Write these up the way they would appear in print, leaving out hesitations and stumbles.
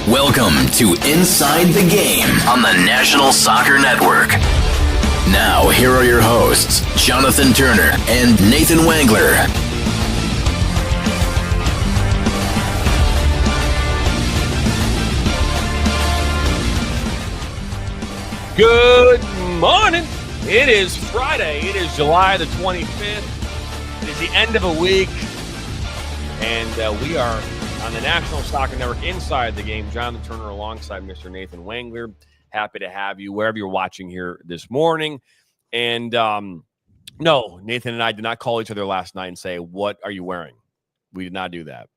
Welcome to Inside the Game on the National Soccer Network. Now, here are your hosts, Jonathan Turner and Nathan Wangler. Good morning. It is Friday. It is July the 25th. It is the end of a week. And we are on the National Soccer Network Inside the Game. Jonathan Turner alongside Mr. Nathan Wangler. Happy to have you wherever you're watching here this morning. And no, Nathan and I did not call each other last night and say, "What are you wearing?" We did not do that.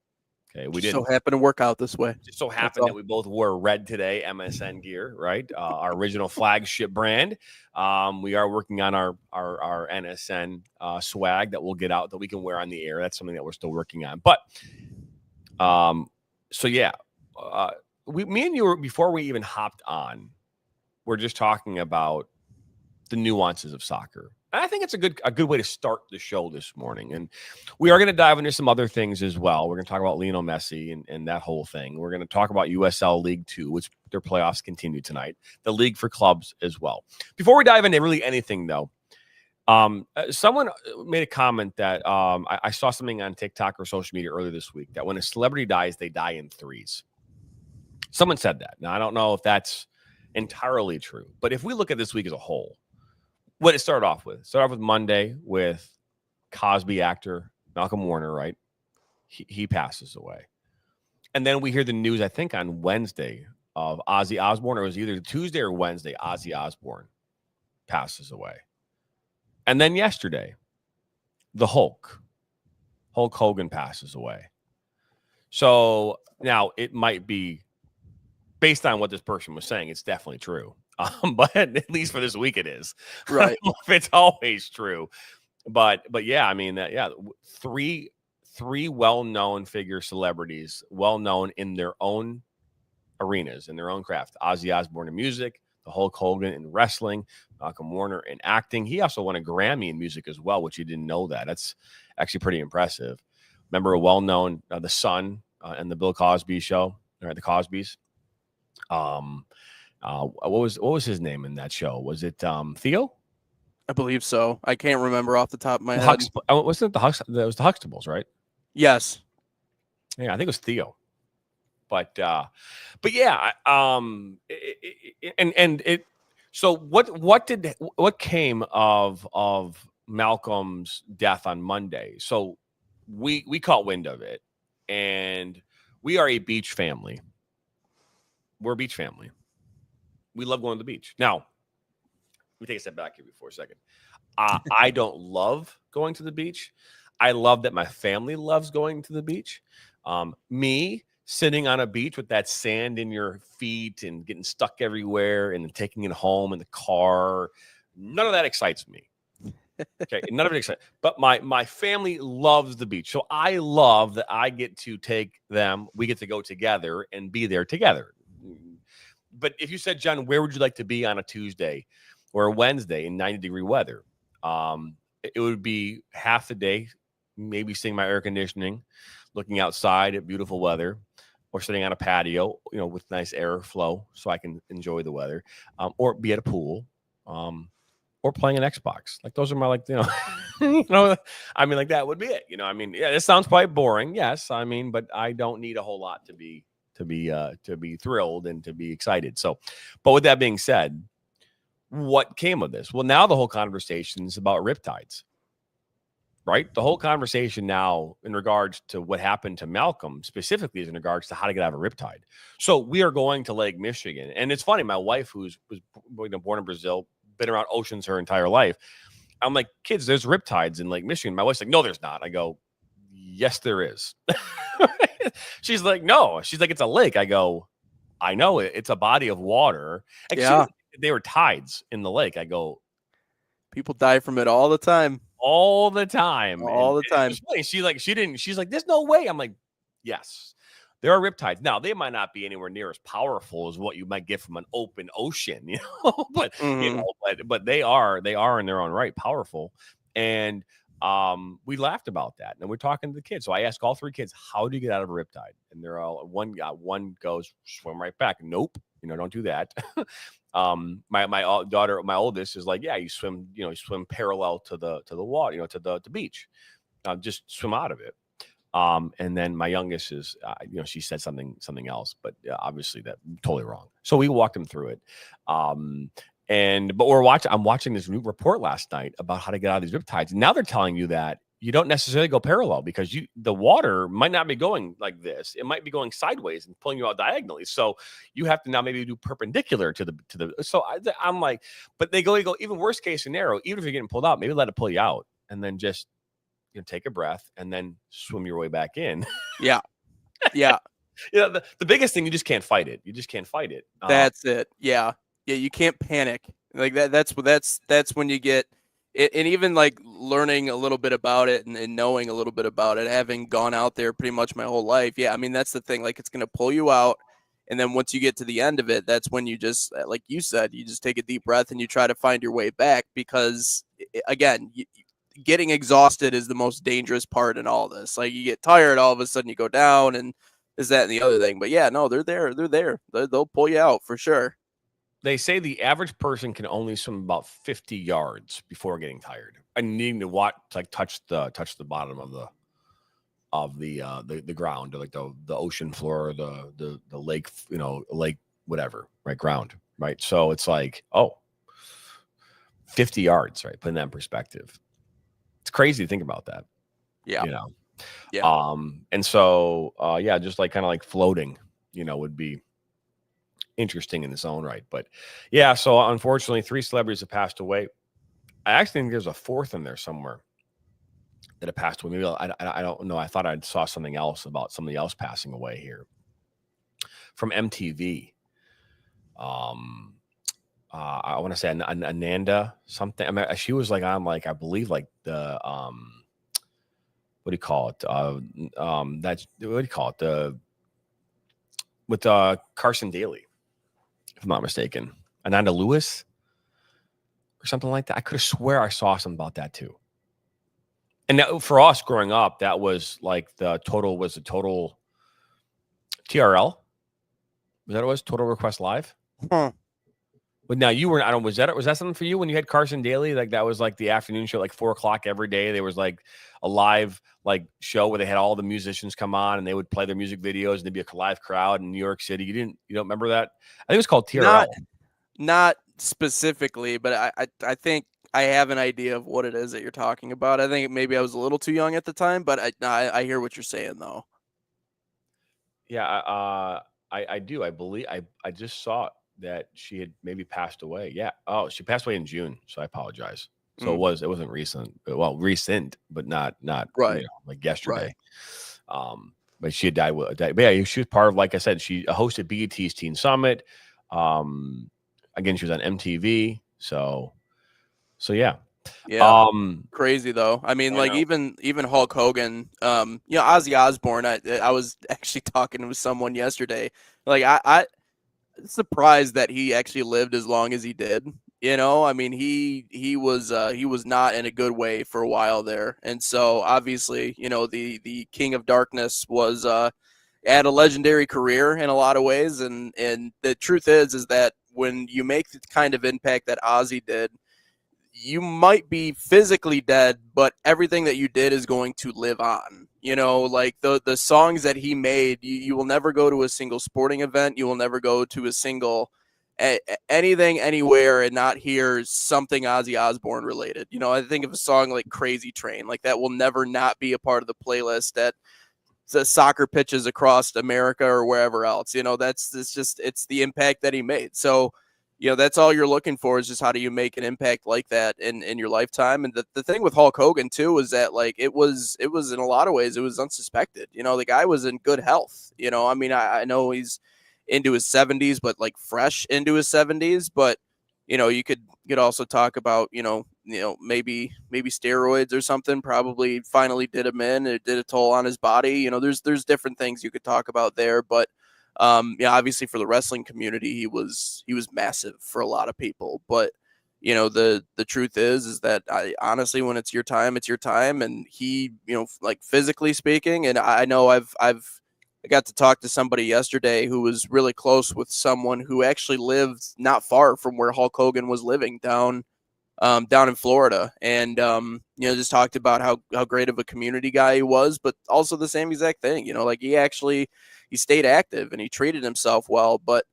Okay, we didn't. So happen to work out this way. Just so happened that we both wore red today, MSN gear, right? Our original flagship brand. We are working on our NSN swag that we'll get out that we can wear on the air. That's something that we're still working on. But so yeah, me and you were, before we even hopped on, we're just talking about the nuances of soccer. And I think it's a good way to start the show this morning. And we are going to dive into some other things as well. We're going to talk about Lionel Messi and that whole thing. We're going to talk about USL League 2, which their playoffs continue tonight, the league for clubs as well. Before we dive into really anything, though, someone made a comment that I saw something on TikTok or social media earlier this week that when a celebrity dies, they die in threes. Someone said that. Now, I don't know if that's entirely true, but if we look at this week as a whole, what it started off with. Started off with Monday with Cosby actor Malcolm Warner, right? He passes away. And then we hear the news, I think, on Wednesday of Ozzy Osbourne. Or it was either Tuesday or Wednesday, Ozzy Osbourne passes away. And then yesterday, the Hulk Hogan passes away. So now it might be, based on what this person was saying, it's definitely true. But at least for this week, it is. Right. I don't know if it's always true, but yeah, I mean that. Yeah, three well-known celebrities, well-known in their own arenas, in their own craft. Ozzy Osbourne in music, the Hulk Hogan in wrestling, Malcolm Warner in acting. He also won a Grammy in music as well, which you didn't know that. That's actually pretty impressive. Remember a well-known The Sun and the Bill Cosby show, or the Cosbys. What was his name in that show? Was it Theo? I believe so. I can't remember off the top of my head. Wasn't it the Huxtables, right? Yes. Yeah, I think it was Theo. But yeah, So what came of Malcolm's death on Monday? So we caught wind of it, and we are a beach family. We're a beach family. We love going to the beach. Now, let me take a step back here for a second. I don't love going to the beach. I love that my family loves going to the beach. Me sitting on a beach with that sand in your feet and getting stuck everywhere and taking it home in the car, none of that excites me. Okay, none of it excites. But my family loves the beach. So I love that I get to take them. We get to go together and be there together. But if you said, John, where would you like to be on a Tuesday or a Wednesday in 90-degree weather? It would be half the day, maybe sitting my air conditioning, looking outside at beautiful weather, or sitting on a patio, with nice airflow so I can enjoy the weather, or be at a pool, or playing an Xbox. Like those are my, I mean, like that would be it. Yeah, this sounds quite boring. Yes. But I don't need a whole lot to be thrilled and to be excited. So, but with that being said, what came of this? Well, now the whole conversation is about riptides, right? The whole conversation now in regards to what happened to Malcolm specifically is in regards to how to get out of a riptide. So we are going to Lake Michigan. And it's funny, my wife, who was born in Brazil, been around oceans her entire life. I'm like, kids, there's riptides in Lake Michigan. My wife's like, no, there's not. I go, yes, there is. She's like, no. She's like, it's a lake. I go, I know it. It's a body of water. And Yeah. They were tides in the lake. I go, people die from it all the time. All the time. All the time. She's like, there's no way. I'm like, yes, there are riptides. Now, they might not be anywhere near as powerful as what you might get from an open ocean, but but they are in their own right powerful. And we laughed about that, and we're talking to the kids. So I asked all 3 kids, "How do you get out of a riptide?" And they're all one goes, "Swim right back." Nope, don't do that. My daughter, my oldest, is like, "Yeah, you swim, you swim parallel to the water, to the beach, just swim out of it." And then my youngest is, she said something else, but obviously that totally wrong. So we walked them through it. But I'm watching this new report last night about how to get out of these riptides. Now they're telling you that you don't necessarily go parallel because the water might not be going like this. It might be going sideways and pulling you out diagonally. So you have to now maybe do perpendicular to the. So I'm like, but they go even worst case scenario, even if you're getting pulled out, maybe let it pull you out and then just take a breath and then swim your way back in. Yeah. The biggest thing, you just can't fight it. You just can't fight it. That's it. Yeah. You can't panic like that. That's when you get it. And even like learning a little bit about it and knowing a little bit about it, having gone out there pretty much my whole life. Yeah. I mean, that's the thing. Like, it's going to pull you out. And then once you get to the end of it, that's when you just, like you said, you just take a deep breath and you try to find your way back because, again, getting exhausted is the most dangerous part in all this. Like, you get tired, all of a sudden you go down, and is that and the other thing. But yeah, no, they're there. They'll pull you out for sure. They say the average person can only swim about 50 yards before getting tired and needing to touch the bottom of the ground, or like the ocean floor, or the lake, lake, whatever, right? Ground, right? So it's like, 50 yards, right? Putting that in perspective. It's crazy to think about that. Yeah. Yeah. And so, just like kind of like floating, would be interesting in its own right. But yeah, so unfortunately 3 celebrities have passed away. I actually think there's a 4th in there somewhere that have passed away. Maybe I don't know. I thought I saw something else about somebody else passing away here from MTV. I want to say Ananda something. I mean, she was like on I believe like the what do you call it? That's what do you call it? With Carson Daly, if I'm not mistaken, Ananda Lewis or something like that. I could have swear I saw something about that too. And that, for us growing up, that was like the total TRL. Was that what it was? Total Request Live. Huh. But now you were, was that something for you when you had Carson Daly? Like that was like the afternoon show, like 4:00 every day. There was like a live show where they had all the musicians come on and they would play their music videos and there'd be a live crowd in New York City. You don't remember that? I think it was called TRL. Not specifically, but I think I have an idea of what it is that you're talking about. I think maybe I was a little too young at the time, but I hear what you're saying though. Yeah, I do. I believe I just saw that she had maybe passed away. Yeah. Oh, she passed away in June. So I apologize. So it wasn't recent. Well, recent, but not right. Like yesterday. Right. But she had died. But yeah, she was part of, like I said, she hosted BET's Teen Summit. Again, she was on MTV. So yeah. Yeah. Crazy though. I mean, even Hulk Hogan, Ozzy Osbourne, I was actually talking with someone yesterday. Like I surprised that he actually lived as long as he did. I mean, he was not in a good way for a while there. And so obviously, the King of Darkness was had a legendary career in a lot of ways. And the truth is that when you make the kind of impact that Ozzy did, you might be physically dead, but everything that you did is going to live on. Like the songs that he made, you will never go to a single sporting event. You will never go to a single anything anywhere and not hear something Ozzy Osbourne related. I think of a song like Crazy Train, like that will never not be a part of the playlist at the soccer pitches across America or wherever else. It's the impact that he made. So, that's all you're looking for is just how do you make an impact like that in your lifetime. And the thing with Hulk Hogan too is that it was in a lot of ways, it was unsuspected. The guy was in good health. I mean, I know he's into his 70s, but like fresh into his 70s. But, you could also talk about, maybe steroids or something probably finally did him in. It did a toll on his body. There's different things you could talk about there, but obviously for the wrestling community, he was massive for a lot of people. But the truth is that honestly, when it's your time, it's your time. And he, like physically speaking, and I know I got to talk to somebody yesterday who was really close with someone who actually lived not far from where Hulk Hogan was living down in Florida. And, just talked about how great of a community guy he was, but also the same exact thing, like he stayed active and he treated himself well. But,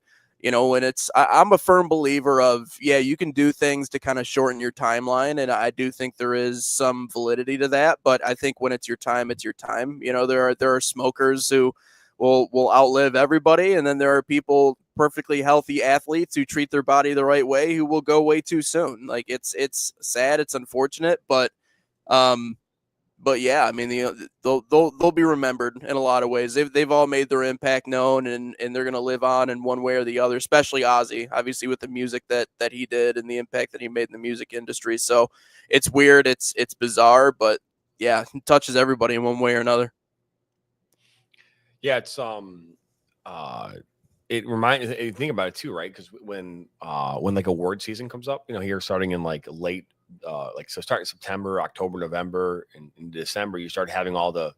when I'm a firm believer of, you can do things to kind of shorten your timeline. And I do think there is some validity to that. But I think when it's your time, it's your time. There are smokers who will outlive everybody. And then there are people, perfectly healthy athletes who treat their body the right way, who will go way too soon. Like it's sad, it's unfortunate, but yeah, I mean, they'll be remembered in a lot of ways. They've all made their impact known, and they're gonna live on in one way or the other. Especially Ozzy, obviously, with the music that he did and the impact that he made in the music industry. So it's weird, it's bizarre, but yeah, it touches everybody in one way or another. Yeah, it's it reminds you think about it too, right? Because when like award season comes up, here starting in like late so starting September, October, November, and in December, you start having all the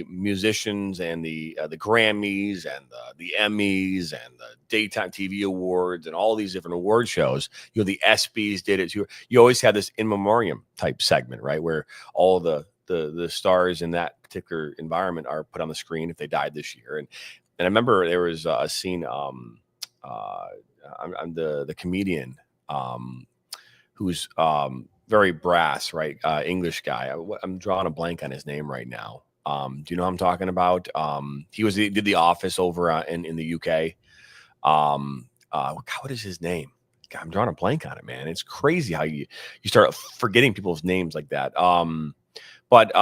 musicians and the Grammys and the Emmys and the daytime TV awards and all these different award shows. The ESPYs did it too. You always have this in memoriam type segment, right, where all the stars in that particular environment are put on the screen if they died this year. And I remember there was a scene. I'm the comedian who's very brass, right? English guy. I'm drawing a blank on his name right now. Do you know what I'm talking about? He did The Office over in the UK. What is his name? God, I'm drawing a blank on it, man. It's crazy how you start forgetting people's names like that. But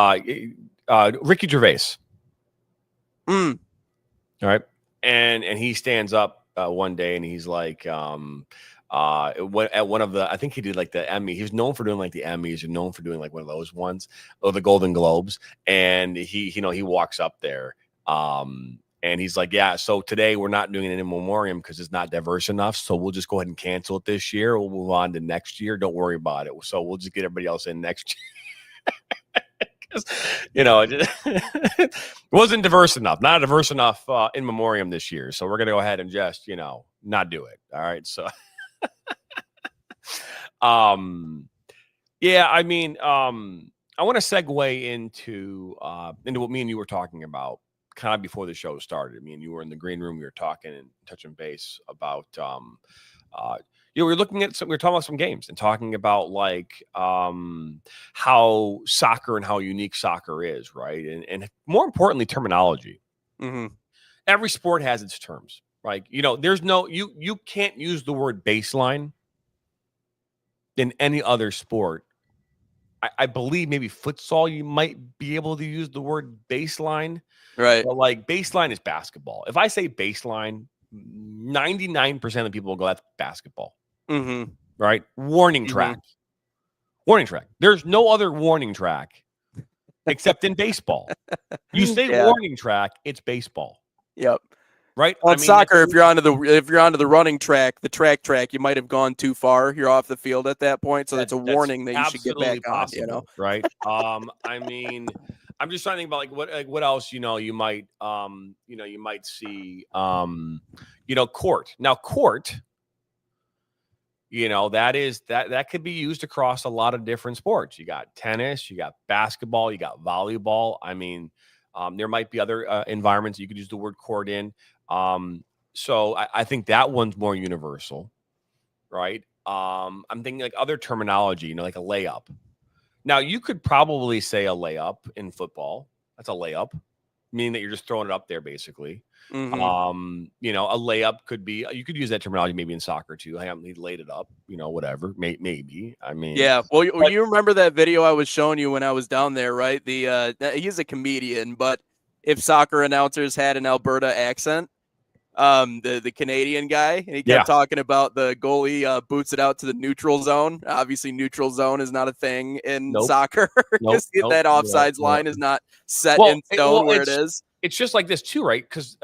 Ricky Gervais. All right. And he stands up one day and he's like, at one of the, I think he did like the Emmy. He was known for doing like the Emmys, or known for doing like one of those ones, or the Golden Globes. And he walks up there. And he's like, yeah, so today we're not doing it in memoriam because it's not diverse enough. So we'll just go ahead and cancel it this year. We'll move on to next year. Don't worry about it. So we'll just get everybody else in next year. It wasn't diverse enough, not diverse enough in memoriam this year. So we're going to go ahead and just, not do it. All right. So, yeah, I mean, I want to segue into what me and you were talking about kind of before the show started. Me and you were in the green room. We were talking and touching base about, we were talking about some games and talking about like how soccer and how unique soccer is, right? And more importantly, terminology. Mm-hmm. Every sport has its terms. Like, there's you can't use the word baseline in any other sport. I believe maybe futsal, you might be able to use the word baseline. Right. But like baseline is basketball. If I say baseline, 99% of the people will go, that's basketball. Mm-hmm. Right? Warning track. Mm-hmm. Warning track. There's no other warning track except in baseball. You say warning track, it's baseball. Yep. Right? Well, soccer, if you're onto the running track, the track, you might have gone too far. You're off the field at that point, so that's a warning that you should get back possible, on. Right? I mean, I'm just trying to think about what else you might you might see court. Now court, that could be used across a lot of different sports. You got tennis, you got basketball, you got volleyball. I mean, there might be other environments you could use the word court in. So I think that one's more universal, right? I'm thinking like other terminology, like a layup. Now, you could probably say a layup in football. That's a layup, meaning that you're just throwing it up there, basically. Mm-hmm. A layup could be, you could use that terminology maybe in soccer too. He laid it up, whatever, maybe. I mean, yeah. Well, you remember that video I was showing you when I was down there, right? He's a comedian, but if soccer announcers had an Alberta accent, the Canadian guy, and he kept talking about the goalie boots it out to the neutral zone. Obviously, neutral zone is not a thing in soccer because that offsides line is not set in stone where it is. it's just like this too, right? Because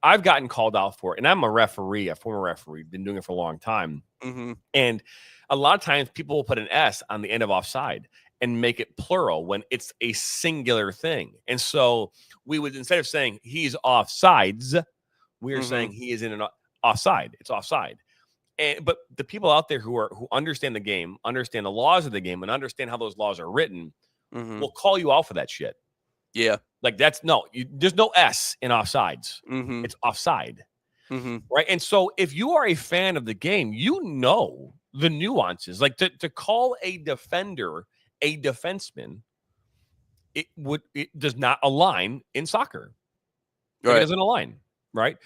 I've gotten called out for it, and I'm a referee, a former referee, been doing it for a long time. Mm-hmm. And a lot of times people will put an S on the end of offside and make it plural when it's a singular thing. And so we would, instead of saying he's offsides, we're saying he is in an offside. It's offside. But the people out there who understand the game, understand the laws of the game, and understand how those laws are written will call you out for that shit. Yeah. Like there's no S in offsides. It's offside. Right. And so if you are a fan of the game, you know the nuances. Like to call a defender a defenseman, it does not align in soccer. Right. It doesn't align. Right.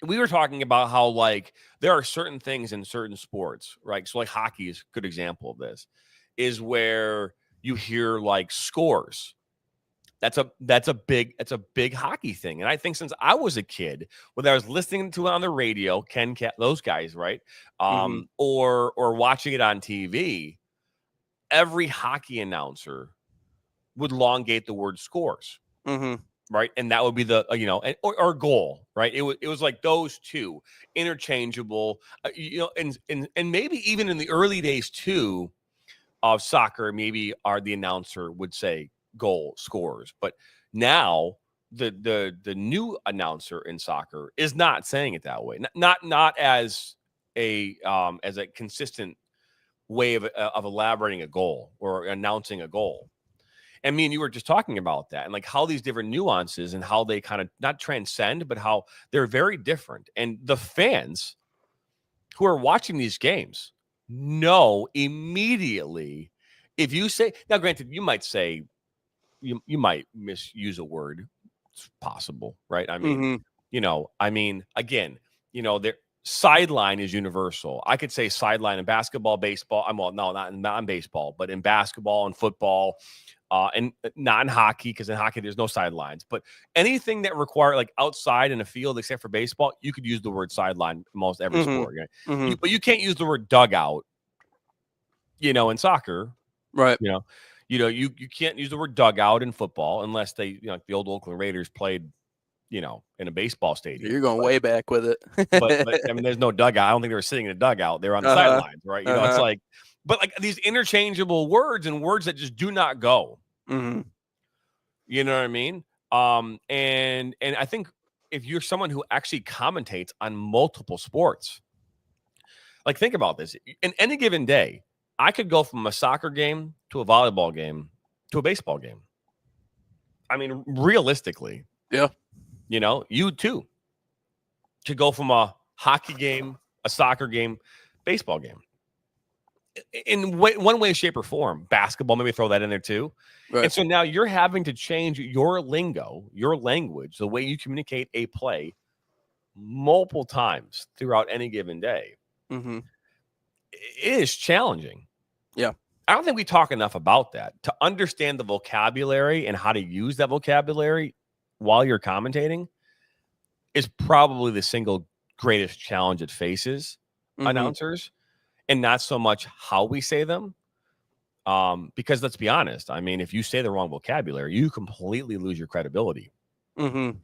We were talking about how like there are certain things in certain sports, right? So like hockey is a good example of this, is where you hear like scores. That's a big hockey thing. And I think since I was a kid, whether I was listening to it on the radio, Ken Cat, those guys, right? Or watching it on TV, every hockey announcer would elongate the word scores. Right. And that would be the, or goal, right? It was like those two interchangeable, and maybe even in the early days too of soccer, maybe the announcer would say goal scores. But now the new announcer in soccer is not saying it that way. Not as a consistent way of elaborating a goal or announcing a goal. And me and you were just talking about that and like how these different nuances and how they kind of not transcend, but how they're very different. And the fans who are watching these games know immediately if you say, now granted, you might say, you might misuse a word. It's possible, right? I mean, again, their sideline is universal. I could say sideline in basketball, baseball. Not in baseball, but in basketball and football. And not in hockey, because in hockey there's no sidelines. But anything that require like outside in a field, except for baseball, you could use the word sideline in most every sport. Right? But you can't use the word dugout. In soccer, right? You can't use the word dugout in football unless they, the old Oakland Raiders played, in a baseball stadium. You're going way back with it. but I mean, there's no dugout. I don't think they were sitting in a dugout. They were on the sidelines, right? It's like, but like these interchangeable words and words that just do not go. You know what I mean? And I think if you're someone who actually commentates on multiple sports, like think about this. In any given day, I could go from a soccer game to a volleyball game to a baseball game. I mean, realistically. Yeah. You too could go from a hockey game, a soccer game, baseball game. In one way, shape, or form. Basketball, maybe throw that in there too. Right. And so now you're having to change your lingo, your language, the way you communicate a play multiple times throughout any given day. It is challenging. Yeah. I don't think we talk enough about that. To understand the vocabulary and how to use that vocabulary while you're commentating is probably the single greatest challenge it faces announcers. And not so much how we say them. Because let's be honest. I mean, if you say the wrong vocabulary, you completely lose your credibility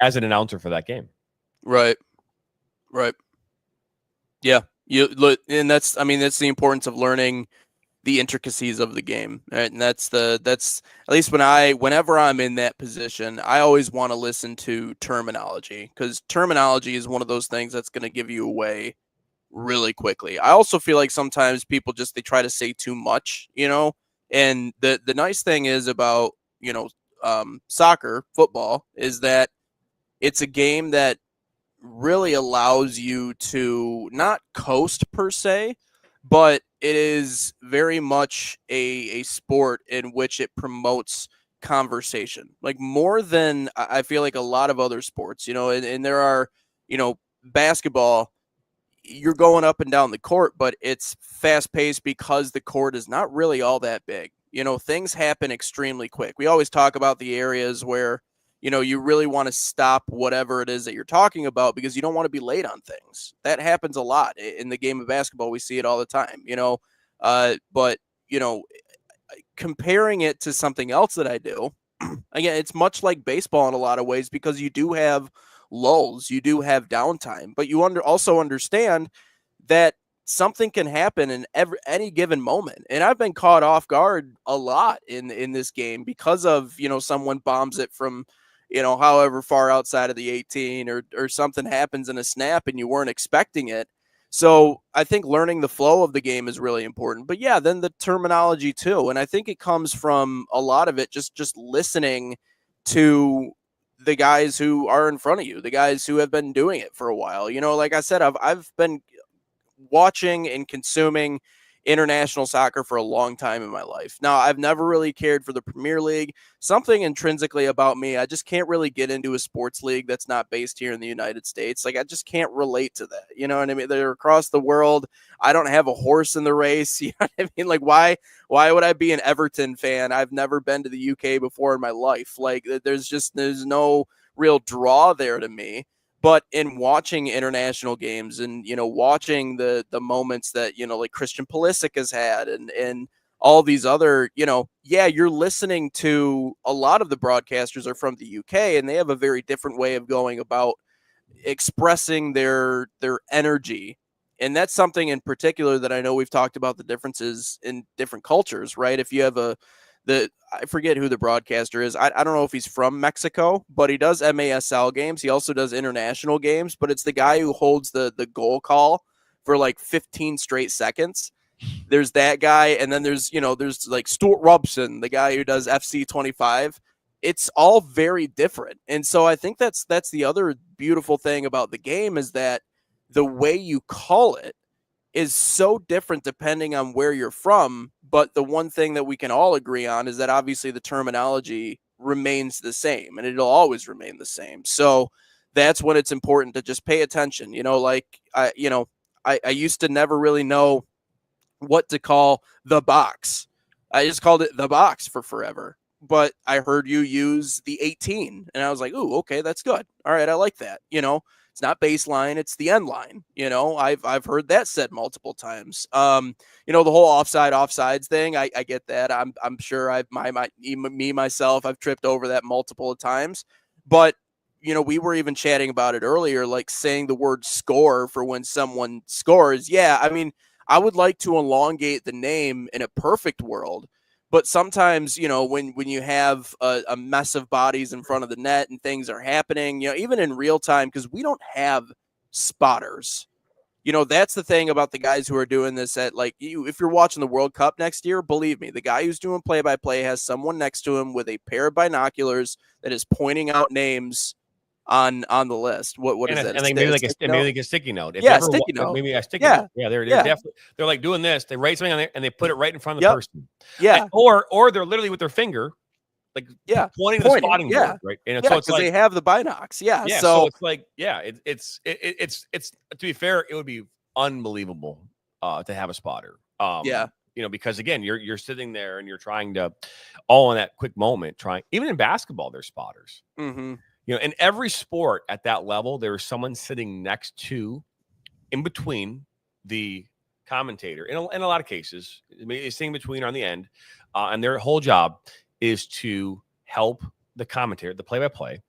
as an announcer for that game. Right. Yeah. And that's the importance of learning the intricacies of the game. Right? And that's at least whenever I'm in that position, I always want to listen to terminology, because terminology is one of those things that's going to give you away really quickly. I also feel like sometimes people they try to say too much, and the nice thing is about, soccer, football, is that it's a game that really allows you to not coast per se, but it is very much a sport in which it promotes conversation, like more than I feel like a lot of other sports, and there are, basketball, you're going up and down the court, but it's fast paced because the court is not really all that big. Things happen extremely quick. We always talk about the areas where, you really want to stop whatever it is that you're talking about because you don't want to be late on things. That happens a lot in the game of basketball. We see it all the time, but comparing it to something else that I do, again, it's much like baseball in a lot of ways because you do have lulls, you do have downtime, but you also understand that something can happen in any given moment. And I've been caught off guard a lot in this game because of, someone bombs it from, however far outside of the 18 or something happens in a snap and you weren't expecting it. So I think learning the flow of the game is really important. But yeah, then the terminology too. And I think it comes from a lot of it just listening to the guys who are in front of you, the guys who have been doing it for a while. Like I said, I've been watching and consuming international soccer for a long time in my life. Now, I've never really cared for the Premier League. Something intrinsically about me, I just can't really get into a sports league that's not based here in the United States. Like, I just can't relate to that. You know what I mean? They're across the world. I don't have a horse in the race. You know what I mean? Like, why would I be an Everton fan? I've never been to the UK before in my life. Like, there's no real draw there to me. But in watching international games and, watching the moments that, like Christian Pulisic has had and all these other, you're listening to a lot of the broadcasters are from the UK and they have a very different way of going about expressing their energy. And that's something in particular that I know we've talked about the differences in different cultures, right? If you have I forget who the broadcaster is. I don't know if he's from Mexico, but he does MASL games. He also does international games, but it's the guy who holds the goal call for like 15 straight seconds. There's that guy. And then there's like Stuart Robson, the guy who does FC 25. It's all very different. And so I think that's the other beautiful thing about the game is that the way you call it is so different depending on where you're from. But the one thing that we can all agree on is that obviously the terminology remains the same and it'll always remain the same. So that's when it's important to just pay attention. I used to never really know what to call the box. I just called it the box for forever. But I heard you use the 18 and I was like, ooh, okay, that's good. All right, I like that. It's not baseline, it's the end line. I've heard that said multiple times. The whole offsides thing, I get that. I'm sure myself, I've tripped over that multiple times. But we were even chatting about it earlier, like saying the word score for when someone scores. Yeah, I mean, I would like to elongate the name in a perfect world. But sometimes, when you have a mess of bodies in front of the net and things are happening, even in real time, because we don't have spotters. That's the thing about the guys who are doing this if you're watching the World Cup next year, believe me, the guy who's doing play-by-play has someone next to him with a pair of binoculars that is pointing out names on the list. What is that? And maybe like a sticky note. Sticky note. Maybe a sticky note. Yeah, they're definitely they're like doing this. They write something on there and they put it right in front of the person. Yeah. Or they're literally with their finger, pointing to the spotting board, right? And so it's like they have the binocs. Yeah. So it's like, it's to be fair, it would be unbelievable to have a spotter. Because again, you're sitting there and you're trying to all in that quick moment, even in basketball, there's spotters. Mm-hmm. In every sport at that level, there is someone sitting next to, in between the commentator. In a lot of cases, it's sitting between or on the end, and their whole job is to help the commentator, the play-by-play,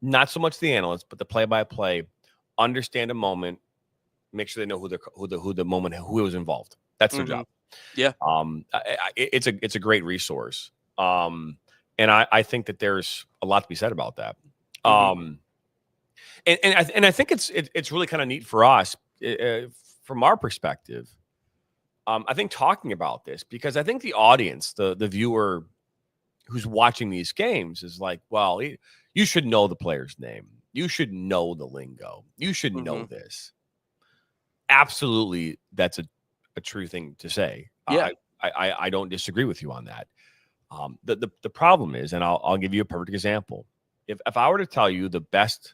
not so much the analyst, but the play-by-play, understand a moment, make sure they know who was involved. That's their job. Yeah. It's a great resource. And I think that there's a lot to be said about that. And I think it's really kind of neat for us from our perspective. I think talking about this, because I think the audience, the viewer who's watching these games is like, well, you should know the player's name. You should know the lingo. You should know this. Absolutely. That's a true thing to say. Yeah. I don't disagree with you on that. The problem is, and I'll give you a perfect example. If I were to tell you the best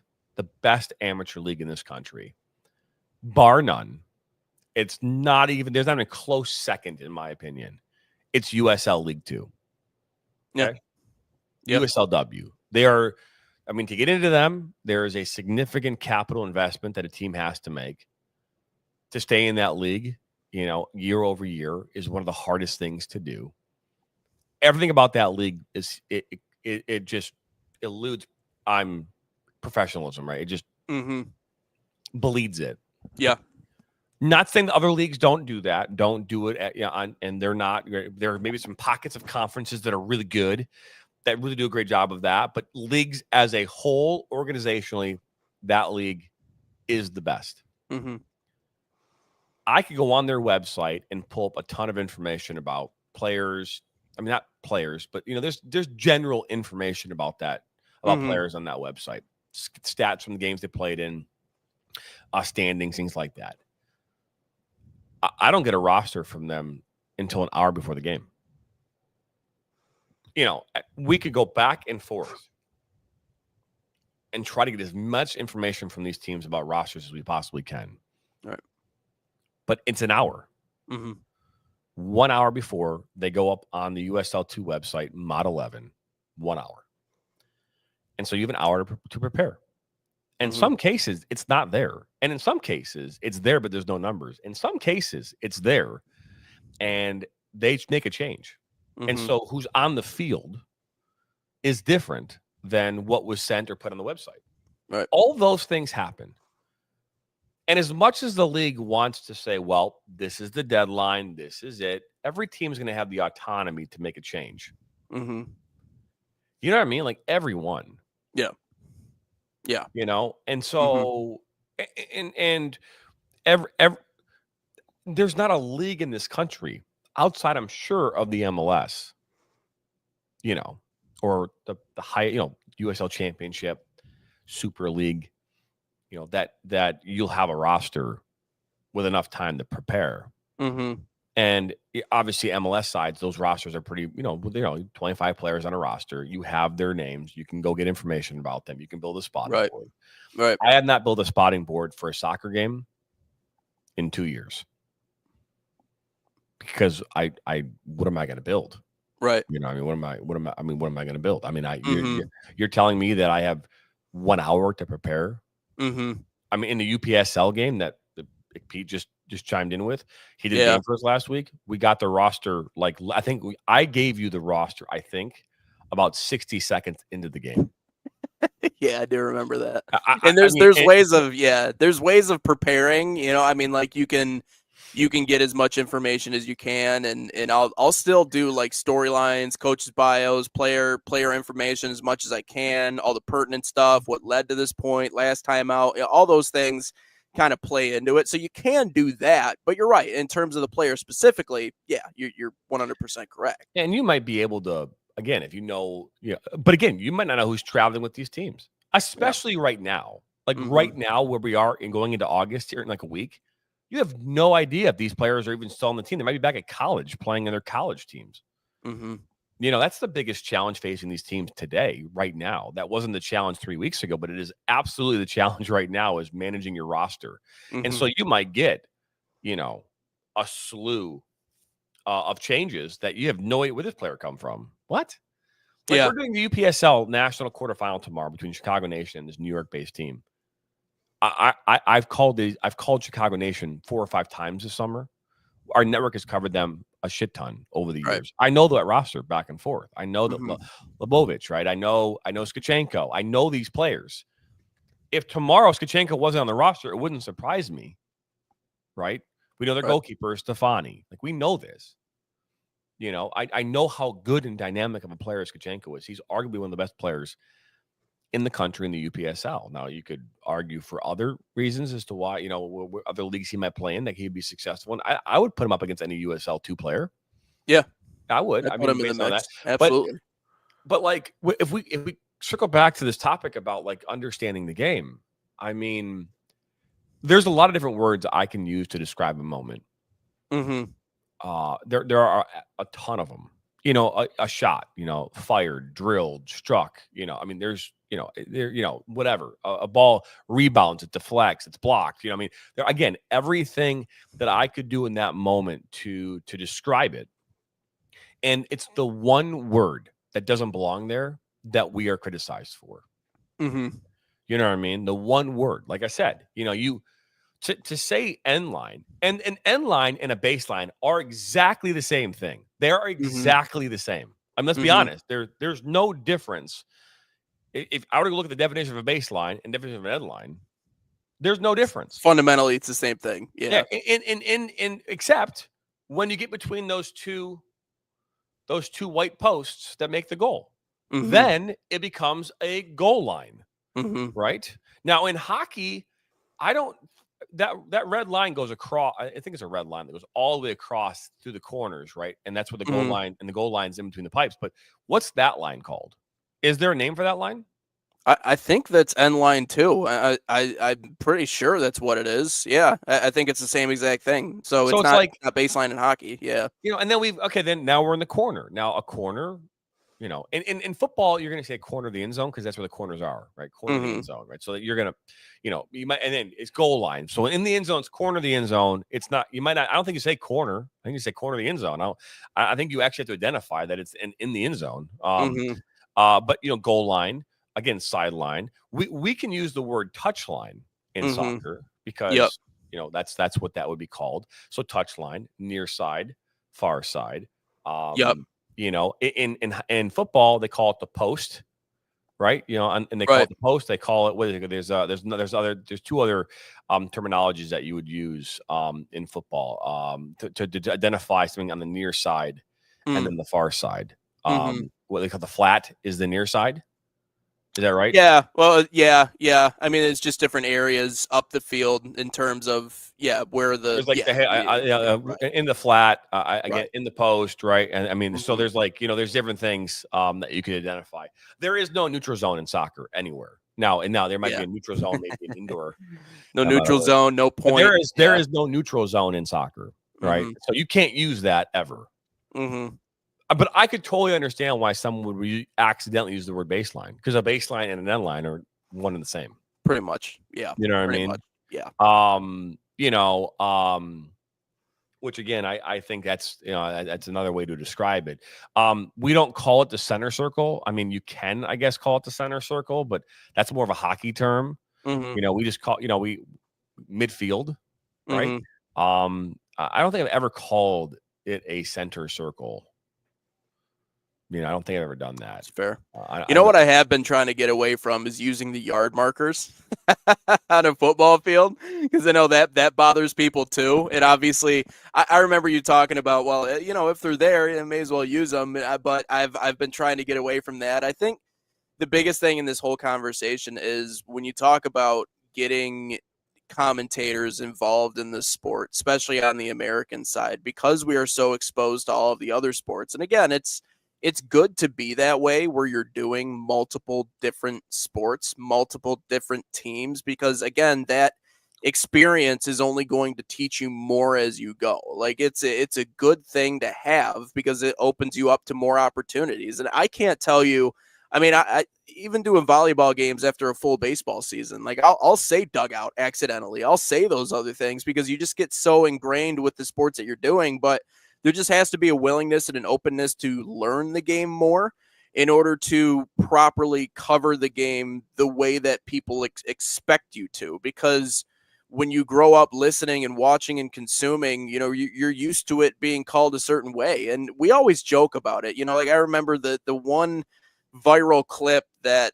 amateur league in this country, bar none, there's not even a close second, in my opinion. It's USL League 2. Okay? Yeah. USLW. They are, to get into them, there is a significant capital investment that a team has to make to stay in that league. Year over year is one of the hardest things to do. Everything about that league it just eludes professionalism, right? It just bleeds it. Yeah. Not saying the other leagues don't do that, don't do it and they're not. There are maybe some pockets of conferences that are really good, that really do a great job of that. But leagues as a whole, organizationally, that league is the best. I could go on their website and pull up a ton of information about players. I mean, not players, but there's general information about players on that website, stats from the games they played in, standings, things like that. I don't get a roster from them until an hour before the game. We could go back and forth and try to get as much information from these teams about rosters as we possibly can. Right. But it's an hour. 1 hour before they go up on the USL2 website, Mod 11, 1 hour. And so you have an hour to prepare. In some cases, it's not there. And in some cases, it's there, but there's no numbers. In some cases, it's there, and they make a change. And so who's on the field is different than what was sent or put on the website. Right. All those things happen. And as much as the league wants to say, well, this is the deadline, this is it, every team is going to have the autonomy to make a change. You know what I mean? Like everyone. Yeah. And so, and every there's not a league in this country outside, I'm sure, of the MLS, or the high, USL Championship, Super League, that you'll have a roster with enough time to prepare. And obviously MLS sides, those rosters are pretty, 25 players on a roster. You have their names. You can go get information about them. You can build a spotting board. Right. I have not built a spotting board for a soccer game in 2 years because what am I going to build? Right. What am I going to build? I mean, you're telling me that I have 1 hour to prepare. I mean, in the UPSL game that Pete just chimed in with, he did game for us last week. We got the roster, I gave you the roster, about 60 seconds into the game. Yeah, I do remember that. And there's ways of preparing, you can get as much information as you can, and I'll still do like storylines, coaches' bios, player information as much as I can, all the pertinent stuff, what led to this point, last time out, all those things kind of play into it. So you can do that, but you're right. In terms of the player specifically, you're 100% correct. And you might be able to, again, if but again, you might not know who's traveling with these teams, especially right now. Like right now, where we are and going into August here in like a week, you have no idea if these players are even still on the team. They might be back at college playing in their college teams. That's the biggest challenge facing these teams today, right now. That wasn't the challenge 3 weeks ago, but it is absolutely the challenge right now, is managing your roster. And so you might get, a slew of changes that you have no idea where this player come from. What? We're doing the UPSL national quarterfinal tomorrow between Chicago Nation and this New York-based team. I've called Chicago Nation 4 or 5 times this summer. Our network has covered them a shit ton over the years. Right. I know that roster back and forth. I know that Lebovic, right? I know Skachenko. I know these players. If tomorrow Skachenko wasn't on the roster, it wouldn't surprise me, right? We know their goalkeeper is Stefani. Like, we know this. I know how good and dynamic of a player Skachenko is. He's arguably one of the best players in the country in the UPSL. Now, you could argue for other reasons as to why, other leagues he might play in that he'd be successful in. I would put him up against any USL 2 player. Yeah, I would. I'd put him in the mix. That. Absolutely. But like, if we circle back to this topic about like understanding the game, I mean, there's a lot of different words I can use to describe a moment. There are a ton of them. A shot, fired, drilled, struck, there's, whatever, a ball rebounds, it deflects, it's blocked. Again, everything that I could do in that moment to describe it. And it's the one word that doesn't belong there that we are criticized for. You know what I mean? The one word, like I said, to say end line and an end line and a baseline are exactly the same thing. They are exactly the same. I mean, let's be honest. There's no difference. If I were to look at the definition of a baseline and definition of an end line, there's no difference. Fundamentally, it's the same thing. Yeah. In except when you get between those two white posts that make the goal, then it becomes a goal line, right? Now in hockey, that red line goes across. I think it's a red line that goes all the way across through the corners, right? And that's where the goal line and the goal line's in between the pipes. But what's that line called? Is there a name for that line? I think that's end line too. I'm pretty sure that's what it is. Yeah, I think it's the same exact thing. So it's not like a baseline in hockey. Yeah, and then then now we're in the corner. Now a corner, in football you're going to say corner of the end zone because that's where the corners are, right? Corner of the end zone, right? So that you're going to, you might, and then it's goal line. So in the end zone, it's corner of the end zone. It's not. You might not. I don't think you say corner. I think you say corner of the end zone. I think you actually have to identify that it's in the end zone. But goal line. Again, sideline. We can use the word touch line in soccer because that's what that would be called. So touch line, near side, far side. In football they call it the post, right? And they call it the post. They call it there's two other terminologies that you would use in football to identify something on the near side and then the far side. What they call the flat is the near side. Is that right? Yeah. Well, yeah. I mean, it's just different areas up the field in terms of where the in the flat. I get in the post, right? And I mean, so there's there's different things that you can identify. There is no neutral zone in soccer anywhere now. And now there might be a neutral zone, maybe an indoor. No neutral zone, no point. There is no neutral zone in soccer, right? So you can't use that ever. But I could totally understand why someone would accidentally use the word baseline because a baseline and an end line are one and the same. Pretty much, yeah. You know what I mean? Much. Yeah. Which again, I think that's that's another way to describe it. We don't call it the center circle. I mean, you can, I guess, call it the center circle, but that's more of a hockey term. We just call we midfield, right? I don't think I've ever called it a center circle. I don't think I've ever done that. That's fair. What I have been trying to get away from is using the yard markers on a football field because I know that bothers people too. And obviously, I remember you talking about, well, if they're there, you may as well use them. But I've been trying to get away from that. I think the biggest thing in this whole conversation is when you talk about getting commentators involved in the sport, especially on the American side, because we are so exposed to all of the other sports. And again, it's good to be that way where you're doing multiple different sports, multiple different teams, because again, that experience is only going to teach you more as you go. Like it's a good thing to have because it opens you up to more opportunities. And I can't tell you, I mean, I even doing volleyball games after a full baseball season, like I'll say dugout accidentally. I'll say those other things because you just get so ingrained with the sports that you're doing, but there just has to be a willingness and an openness to learn the game more in order to properly cover the game the way that people expect you to. Because when you grow up listening and watching and consuming, you're used to it being called a certain way. And we always joke about it. Like I remember the one viral clip that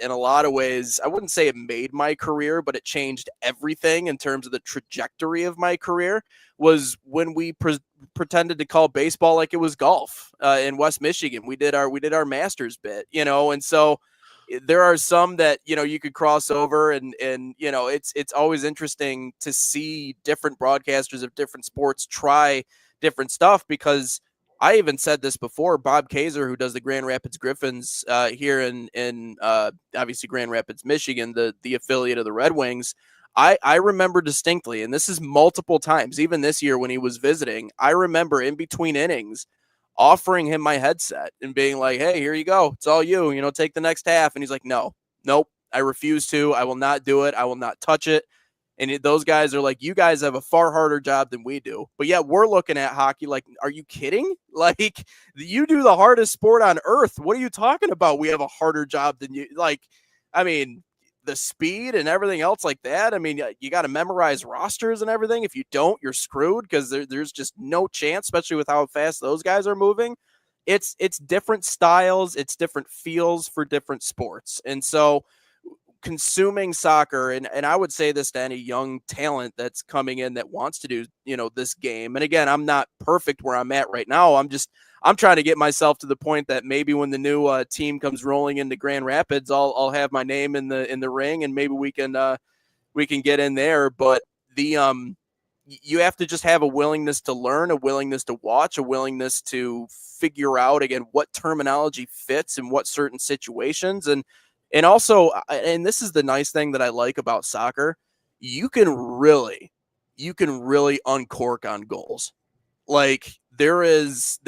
in a lot of ways, I wouldn't say it made my career, but it changed everything in terms of the trajectory of my career, was when we pretended to call baseball like it was golf in West Michigan. We did our Masters bit, and so there are some that, you could cross over and it's always interesting to see different broadcasters of different sports try different stuff, because I even said this before. Bob Kaiser, who does the Grand Rapids Griffins here in obviously Grand Rapids, Michigan, the affiliate of the Red Wings, I remember distinctly, and this is multiple times, even this year when he was visiting, I remember in between innings offering him my headset and being like, hey, here you go. It's all you, take the next half. And he's like, nope, I refuse to. I will not do it. I will not touch it. And those guys are like, you guys have a far harder job than we do. But yet we're looking at hockey like, are you kidding? Like, you do the hardest sport on earth. What are you talking about? We have a harder job than you. Like, I mean, the speed and everything else like that. I mean, you got to memorize rosters and everything. If you don't, you're screwed because there's just no chance, especially with how fast those guys are moving. it's different styles, it's different feels for different sports. And so consuming soccer, and I would say this to any young talent that's coming in that wants to do, this game. And again, I'm not perfect where I'm at right now. I'm trying to get myself to the point that maybe when the new team comes rolling into Grand Rapids, I'll have my name in the ring, and maybe we can get in there. But you have to just have a willingness to learn, a willingness to watch, a willingness to figure out, again, what terminology fits in what certain situations. And also, and this is the nice thing that I like about soccer, you can really uncork on goals. Like there is,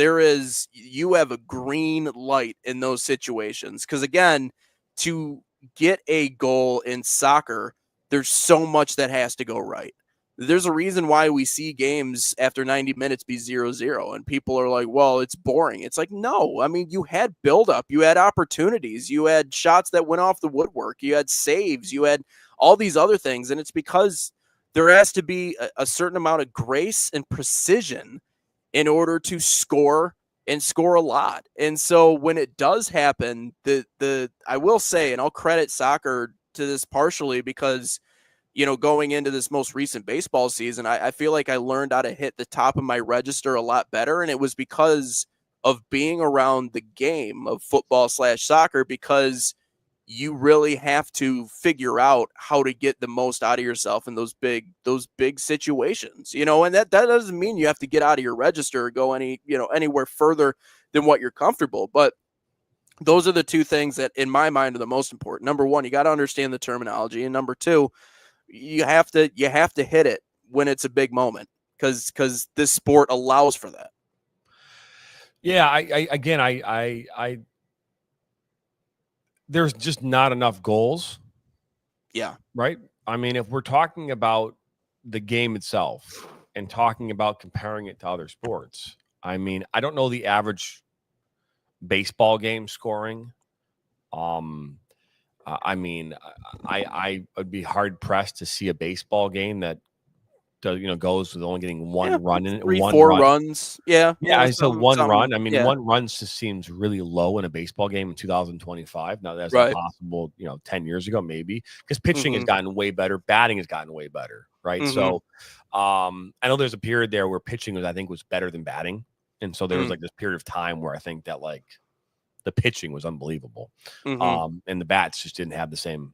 you have a green light in those situations. Because again, to get a goal in soccer, there's so much that has to go right. There's a reason why we see games after 90 minutes be 0-0, and people are like, well, it's boring. It's like, no, I mean, you had buildup, you had opportunities, you had shots that went off the woodwork, you had saves, you had all these other things. And it's because there has to be a certain amount of grace and precision in order to score and score a lot. And so when it does happen, I will say, and I'll credit soccer to this partially because, going into this most recent baseball season, I feel like I learned how to hit the top of my register a lot better. And it was because of being around the game of football/soccer, because you really have to figure out how to get the most out of yourself in those big situations, and that doesn't mean you have to get out of your register or go anywhere further than what you're comfortable. But those are the two things that in my mind are the most important. Number one, you got to understand the terminology. And number two, you have to hit it when it's a big moment, because this sport allows for that. Yeah. I there's just not enough goals. Yeah. Right. I mean, if we're talking about the game itself and talking about comparing it to other sports, I mean, I don't know the average baseball game scoring. I mean, I would be hard pressed to see a baseball game that goes with only getting one run in it. 3-4 runs. Yeah. Yeah. So one run. I mean, one run just seems really low in a baseball game in 2025. Now that's impossible, 10 years ago, maybe, because pitching has gotten way better. Batting has gotten way better. Right. So I know there's a period there where pitching was better than batting. And so there was like this period of time where I think that like the pitching was unbelievable. And the bats just didn't have the same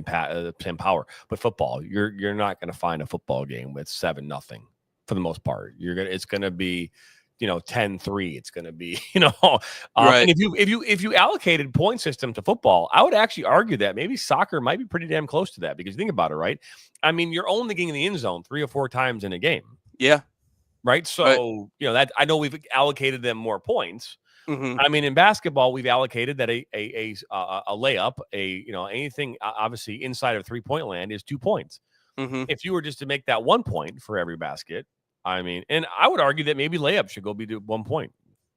power. But football, you're not going to find a football game with 7-0 for the most part. It's going to be, 10-3. It's going to be, right. And if you allocated point system to football, I would actually argue that maybe soccer might be pretty damn close to that, because think about it, right? I mean, you're only getting in the end zone 3 or 4 times in a game. Yeah. Right. So, that I know we've allocated them more points. I mean, in basketball, we've allocated that a layup, anything obviously inside of 3-point land is 2 points. If you were just to make that 1 point for every basket, I mean, and I would argue that maybe layup should go be to 1 point.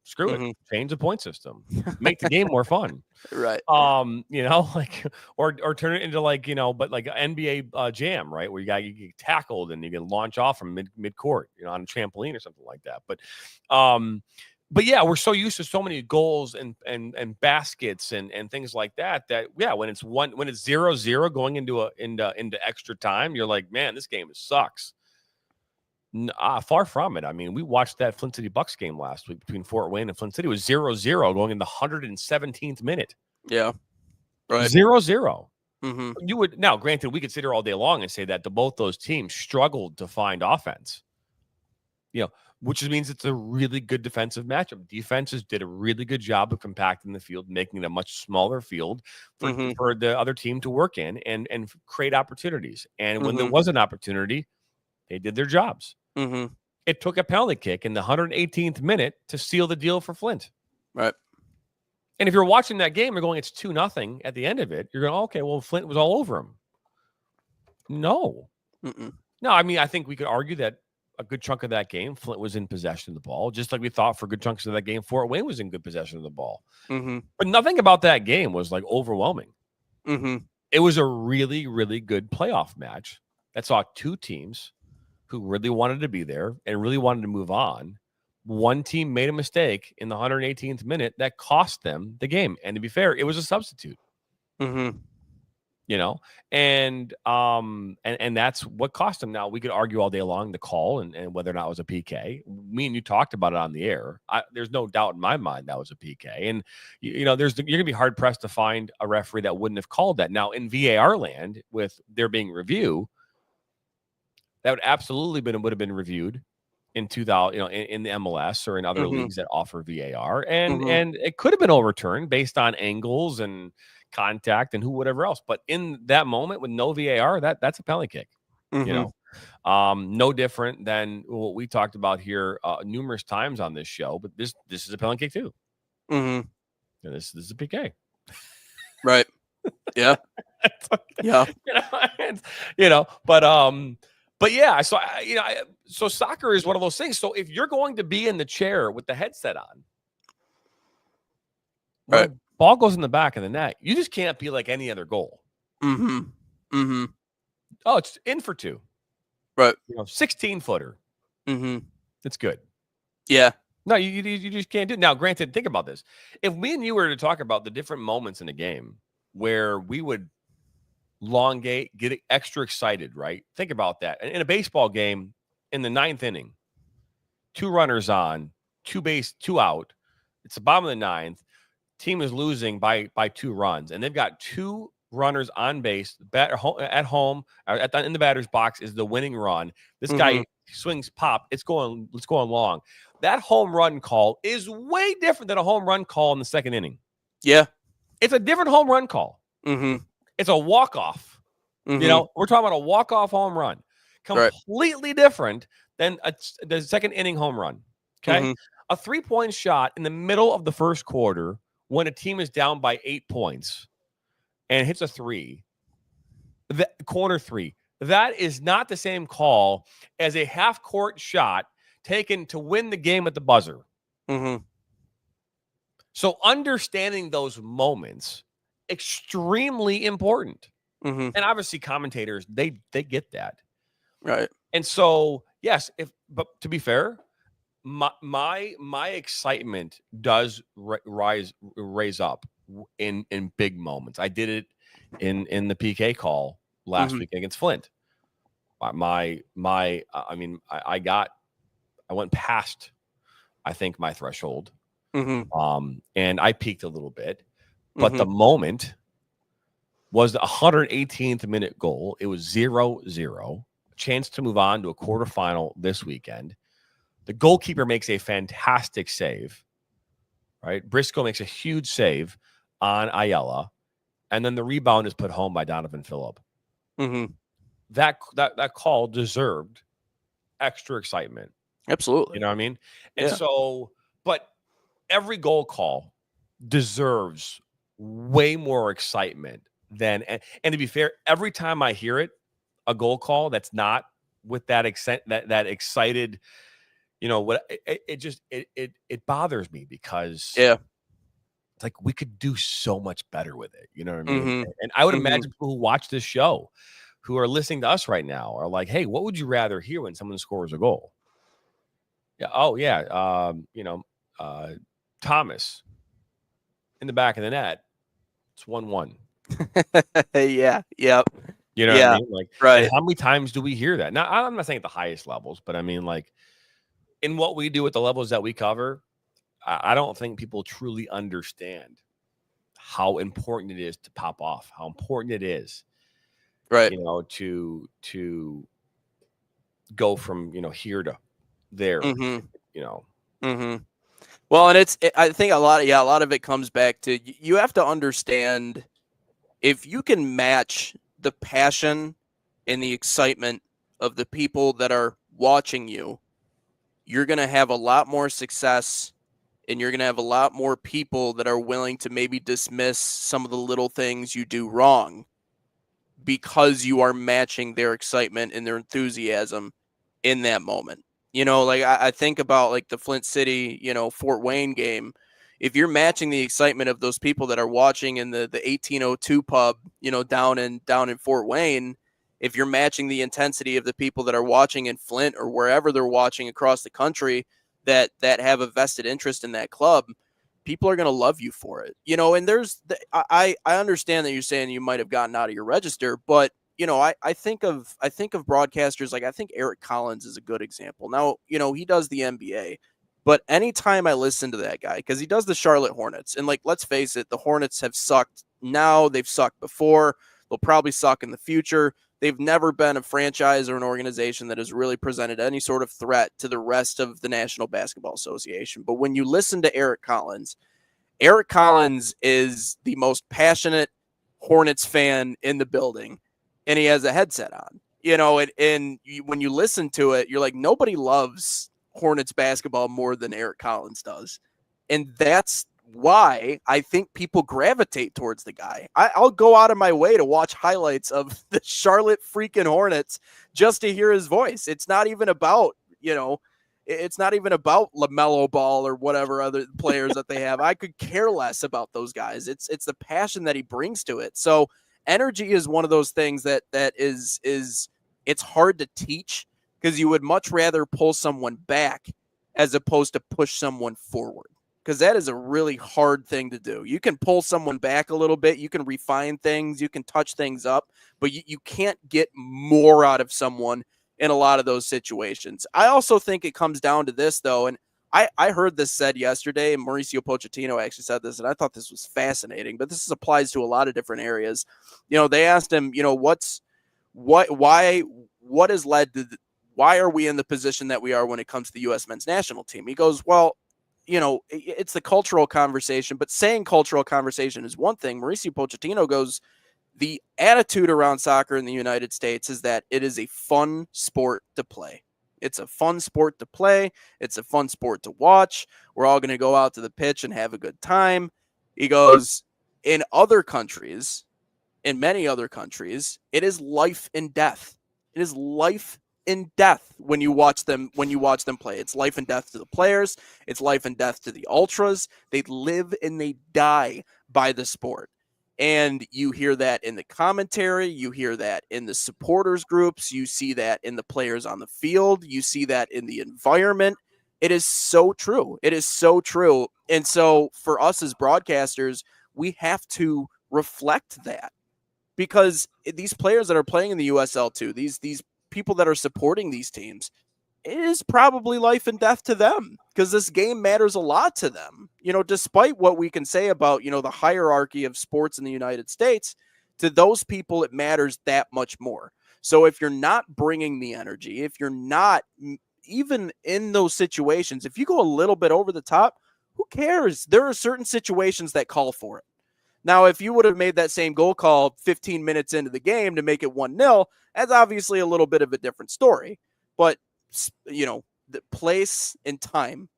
Screw it, change the point system, make the game more fun. Right. Like or turn it into like but like an NBA jam, right, where you get tackled and you can launch off from mid court, on a trampoline or something like that. But yeah, we're so used to so many goals and baskets and things like that when it's 0-0 going into extra time, you're like, man, this game sucks. Far from it. I mean, we watched that Flint City Bucks game last week between Fort Wayne and Flint City. It was 0-0 going in the 117th minute. Yeah, right. 0-0. You would now, granted, we could sit here all day long and say that both those teams struggled to find offense. Which means it's a really good defensive matchup. Defenses did a really good job of compacting the field, making it a much smaller field for the other team to work in and create opportunities. And when there was an opportunity, they did their jobs. It took a penalty kick in the 118th minute to seal the deal for Flint. Right. And if you're watching that game, you're going, it's 2-0 at the end of it. You're going, okay, well, Flint was all over him. No. No, I mean, I think we could argue that a good chunk of that game, Flint was in possession of the ball, just like we thought for good chunks of that game, Fort Wayne was in good possession of the ball. But nothing about that game was like overwhelming. It was a really, really good playoff match that saw two teams who really wanted to be there and really wanted to move on one team made a mistake in the 118th minute that cost them the game. And to be fair, it was a substitute. Mm-hmm. You know, and that's what cost them. Now we could argue all day long the call and whether or not it was a PK. Me and you talked about it on the air. There's no doubt in my mind that was a PK. And you know, you're gonna be hard pressed to find a referee that wouldn't have called that. Now in VAR land, with there being review, that would absolutely would have been reviewed in 2000, you know, in the MLS or in other leagues that offer VAR, and it could have been overturned based on angles and contact and whatever else. But in that moment with no VAR, that's a penalty kick. You know, no different than what we talked about here numerous times on this show. But this is a penalty kick too. And this is a PK. Right. Yeah. Yeah. You know, but yeah, so you know, so soccer is one of those things. So if you're going to be in the chair with the headset on, right, ball goes in the back of the net, you just can't be like any other goal. Oh, it's in for two. Right. You know, 16-footer. It's good. Yeah. No, you just can't do it. Now, granted, think about this. If me and you were to talk about the different moments in the game where we would elongate, get extra excited, right? Think about that. In a baseball game, in the 9th inning, 2 runners on, 2 out. It's the bottom of the 9th. Team is losing by 2 runs, and they've got 2 runners on base. At home, in the batter's box is the winning run. This guy swings pop. It's going long. That home run call is way different than a home run call in the 2nd inning. Yeah, it's a different home run call. It's a walk-off. You know, we're talking about a walk-off home run. Completely different than the 2nd inning home run. Okay? A 3-point shot in the middle of the first quarter when a team is down by 8 points and hits a 3, corner 3. That is not the same call as a half-court shot taken to win the game at the buzzer. So understanding those moments, extremely important. And obviously commentators, they get that. Right. And so, yes, but to be fair, my excitement does raise up in big moments. I did it in the PK call last week against Flint. I went past, I think, my threshold. And I peaked a little bit, but the moment was the 118th minute goal. It was 0-0, chance to move on to a quarterfinal this weekend. The goalkeeper makes a fantastic save, right? Briscoe makes a huge save on Ayala, and then the rebound is put home by Donovan Phillip. That call deserved extra excitement. Absolutely. You know what I mean? And so, but every goal call deserves way more excitement than, and to be fair, every time I hear it, a goal call that's not with that excited, you know, what it bothers me because it's like we could do so much better with it. You know what I mean? And I would imagine people who watch this show, who are listening to us right now, are like, hey, what would you rather hear when someone scores a goal? Yeah. Oh yeah. You know, Thomas in the back of the net. It's 1-1. Yeah. Yep. You know what I mean? Like, right. How many times do we hear that? Now, I'm not saying at the highest levels, but I mean, like, in what we do at the levels that we cover, I don't think people truly understand how important it is to pop off, how important it is, right? You know, to go from, you know, here to there, you know. Well, and I think a lot of it comes back to you have to understand if you can match the passion and the excitement of the people that are watching you, you're going to have a lot more success, and you're going to have a lot more people that are willing to maybe dismiss some of the little things you do wrong because you are matching their excitement and their enthusiasm in that moment. You know, like I think about like the Flint City, you know, Fort Wayne game. If you're matching the excitement of those people that are watching in the 1802 pub, you know, down in Fort Wayne, if you're matching the intensity of the people that are watching in Flint or wherever they're watching across the country, that have a vested interest in that club, people are going to love you for it, you know. And I understand that you're saying you might have gotten out of your register, but you know, I think of broadcasters, like I think Eric Collins is a good example. Now, you know, he does the NBA, but anytime I listen to that guy, because he does the Charlotte Hornets, and like, let's face it, the Hornets have sucked now, they've sucked before, they'll probably suck in the future. They've never been a franchise or an organization that has really presented any sort of threat to the rest of the National Basketball Association. But when you listen to Eric Collins is the most passionate Hornets fan in the building, and he has a headset on, you know, and when you listen to it, you're like, nobody loves Hornets basketball more than Eric Collins does. And that's why I think people gravitate towards the guy. I'll go out of my way to watch highlights of the Charlotte freaking Hornets just to hear his voice. It's not even about, you know, it's not even about LaMelo Ball or whatever other players that they have. I could care less about those guys. It's the passion that he brings to it. So energy is one of those things that is it's hard to teach, because you would much rather pull someone back as opposed to push someone forward, because that is a really hard thing to do. You can pull someone back a little bit, you can refine things, you can touch things up, but you can't get more out of someone in a lot of those situations. I also think it comes down to this, though, and I heard this said yesterday, and Mauricio Pochettino actually said this, and I thought this was fascinating, but this applies to a lot of different areas. You know, they asked him, you know, what has led to why are we in the position that we are when it comes to the U.S. men's national team? He goes, well, you know, it's the cultural conversation, but saying cultural conversation is one thing. Mauricio Pochettino goes, the attitude around soccer in the United States is that it is a fun sport to play. It's a fun sport to play. It's a fun sport to watch. We're all going to go out to the pitch and have a good time. He goes, in other countries, in many other countries, it is life and death. It is life and death when you watch them play. It's life and death to the players. It's life and death to the ultras. They live and they die by the sport. And you hear that in the commentary, you hear that in the supporters groups, you see that in the players on the field, you see that in the environment. It is so true. It is so true. And so for us as broadcasters, we have to reflect that, because these players that are playing in the USL2, these people that are supporting these teams, it is probably life and death to them, because this game matters a lot to them. You know, despite what we can say about, you know, the hierarchy of sports in the United States, to those people, it matters that much more. So if you're not bringing the energy, if you're not even in those situations, if you go a little bit over the top, who cares? There are certain situations that call for it. Now, if you would have made that same goal call 15 minutes into the game to make it 1-0, that's obviously a little bit of a different story. But, you know, the place and time.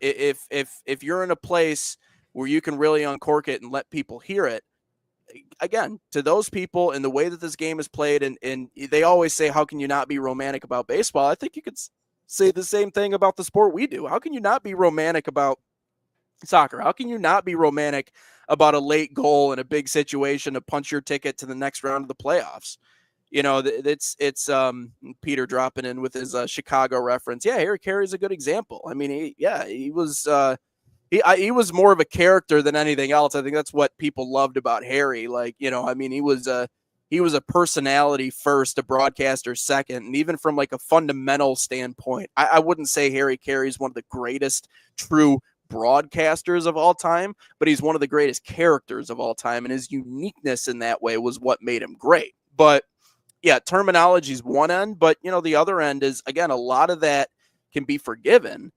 If you're in a place where you can really uncork it and let people hear it, again, to those people and the way that this game is played, and they always say, how can you not be romantic about baseball? I think you could say the same thing about the sport we do. How can you not be romantic about soccer? How can you not be romantic about a late goal in a big situation to punch your ticket to the next round of the playoffs? You know, it's Peter dropping in with his Chicago reference. Yeah, Harry Carey's a good example. I mean, he was more of a character than anything else. I think that's what people loved about Harry. Like, you know, I mean, he was a personality first, a broadcaster second, and even from like a fundamental standpoint, I wouldn't say Harry Carey's one of the greatest true broadcasters of all time, but he's one of the greatest characters of all time, and his uniqueness in that way was what made him great. But yeah, terminology is one end, but you know, the other end is, again, a lot of that can be forgiven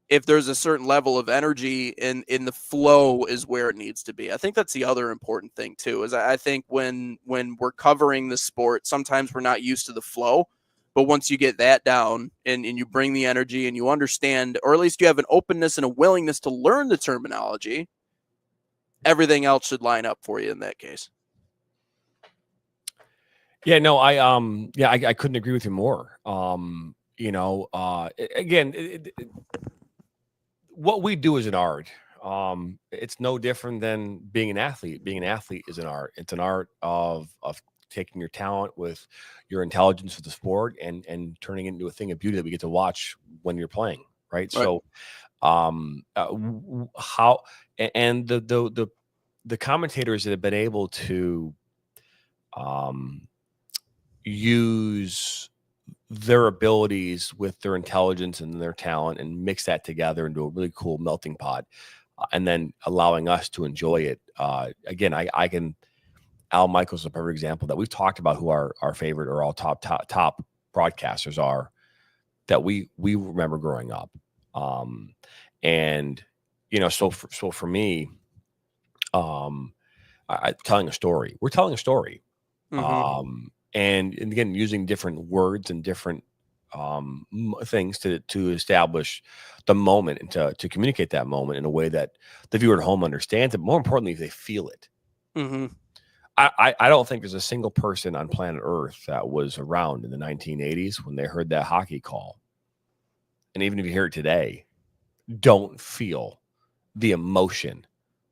if there's a certain level of energy in the flow is where it needs to be. I think that's the other important thing too, is I think when we're covering the sport, sometimes we're not used to the flow, but once you get that down and you bring the energy and you understand, or at least you have an openness and a willingness to learn the terminology, everything else should line up for you in that case. Yeah, no, I couldn't agree with you more. You know, again, what we do is an art. It's no different than being an athlete. Being an athlete is an art. It's an art of taking your talent with your intelligence with the sport and turning it into a thing of beauty that we get to watch when you're playing. right? So how and the commentators that have been able to use their abilities with their intelligence and their talent and mix that together into a really cool melting pot, and then allowing us to enjoy it. Again, I can. Al Michaels is a perfect example that we've talked about who our favorite or all top broadcasters are that we remember growing up. And so for me, telling a story, we're telling a story. And again, using different words and different things to establish the moment and to communicate that moment in a way that the viewer at home understands it. More importantly, they feel it. I don't think there's a single person on planet Earth that was around in the 1980s when they heard that hockey call. And even if you hear it today, don't feel the emotion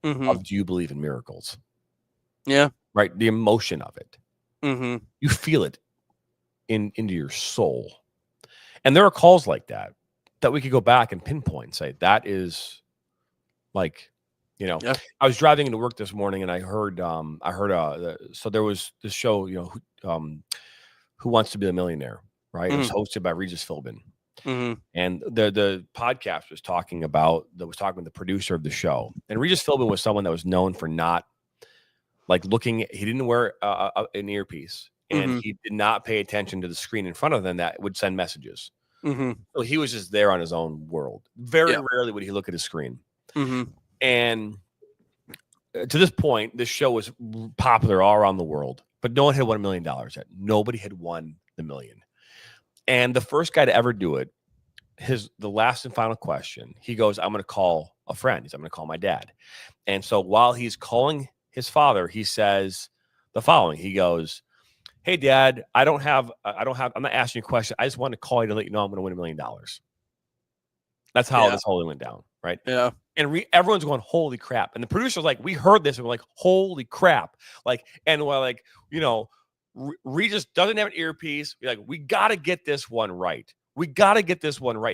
of do you believe in miracles? Yeah. Right? The emotion of it. You feel it into your soul. And there are calls like that we could go back and pinpoint and say, that is like, I was driving into work this morning and I heard so there was this show, Who Wants to Be a Millionaire, right? It was hosted by Regis Philbin. And the podcast was talking with the producer of the show. And Regis Philbin was someone that was known for not like he didn't wear an earpiece, and he did not pay attention to the screen in front of them that would send messages. So he was just there on his own world. Very rarely would he look at his screen. And to this point, this show was popular all around the world, but no one had won $1 million yet. Nobody had won the million. And the first guy to ever do it, the last and final question, he goes, I'm going to call a friend. I'm going to call my dad. And so while he's calling his father, he says the following. He goes, hey, Dad, I'm not asking you a question. I just wanted to call you to let you know I'm going to win $1 million. That's how this whole thing went down, right? Yeah. And everyone's going, holy crap. And the producer's like, we heard this. And we're like, holy crap. And we're like, Regis doesn't have an earpiece. We're like, we got to get this one right.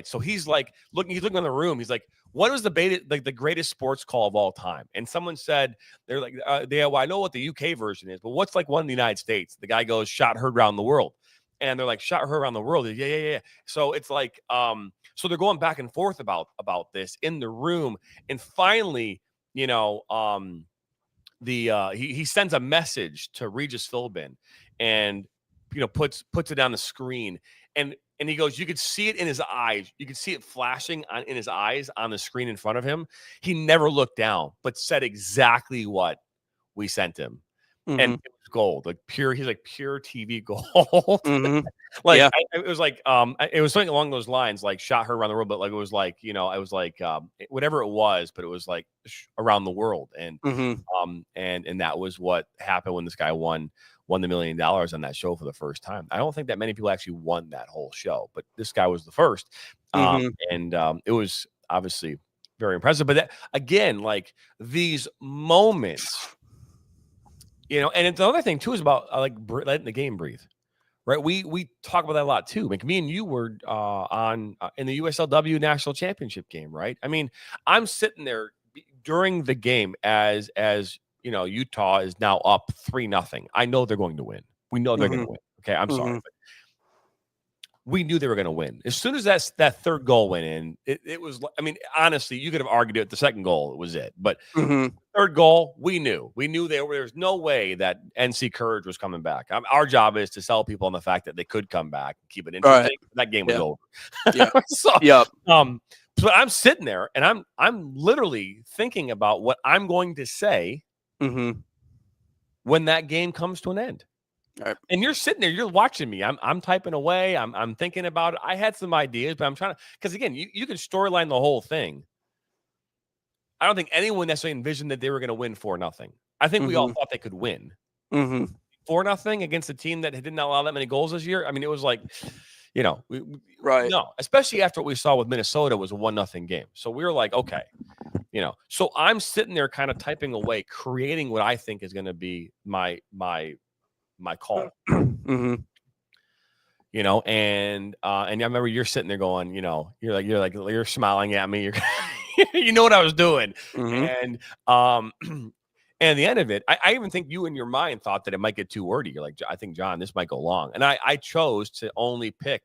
So he's like, looking in the room. He's like, what was the greatest sports call of all time? And someone said, they're like, well, I know what the UK version is, but what's like one in the United States? The guy goes, shot heard around the world. And they're like, shot heard around the world. Yeah. So it's like, so they're going back and forth about this in the room. And finally, he sends a message to Regis Philbin and, puts it on the screen. And he goes, you could see it in his eyes. You could see it flashing in his eyes on the screen in front of him. He never looked down, but said exactly what we sent him. And it was gold, he's like pure TV gold. It was like, it was something along those lines, like shot her around the world, but like, it was like, it was like, whatever it was, but it was like around the world. And, and that was what happened when this guy won the $1 million on that show for the first time. I don't think that many people actually won that whole show, but this guy was the first. And it was obviously very impressive. But that, again, like these moments, and it's another thing too is about letting the game breathe, right? We talk about that a lot too. Like me and you were on in the USLW national championship game, right? I mean, I'm sitting there during the game as Utah is now up 3-0. I know they're going to win. We know they're going to win. Okay, I'm sorry, but we knew they were going to win. As soon as that third goal went in, it was. I mean, honestly, you could have argued it. The second goal was it, but third goal, we knew there was no way that NC Courage was coming back. Our job is to sell people on the fact that they could come back and keep it interesting. Right. That game was over. So I'm sitting there and I'm literally thinking about what I'm going to say when that game comes to an end. Right. And you're sitting there, you're watching me. I'm typing away. I'm thinking about it. I had some ideas, but I'm trying to, because again, you can storyline the whole thing. I don't think anyone necessarily envisioned that they were going to win 4-0. I think we all thought they could win 4-0 against a team that didn't allow that many goals this year. I mean, it was like, right. No, especially after what we saw with Minnesota was a 1-0 game. So we were like, okay, so I'm sitting there kind of typing away, creating what I think is going to be my call. and I remember you're sitting there going, you're smiling at me. You know what I was doing. Mm-hmm. And at the end of it, I even think you in your mind thought that it might get too wordy. You're like, I think, John, this might go long. And I chose to only pick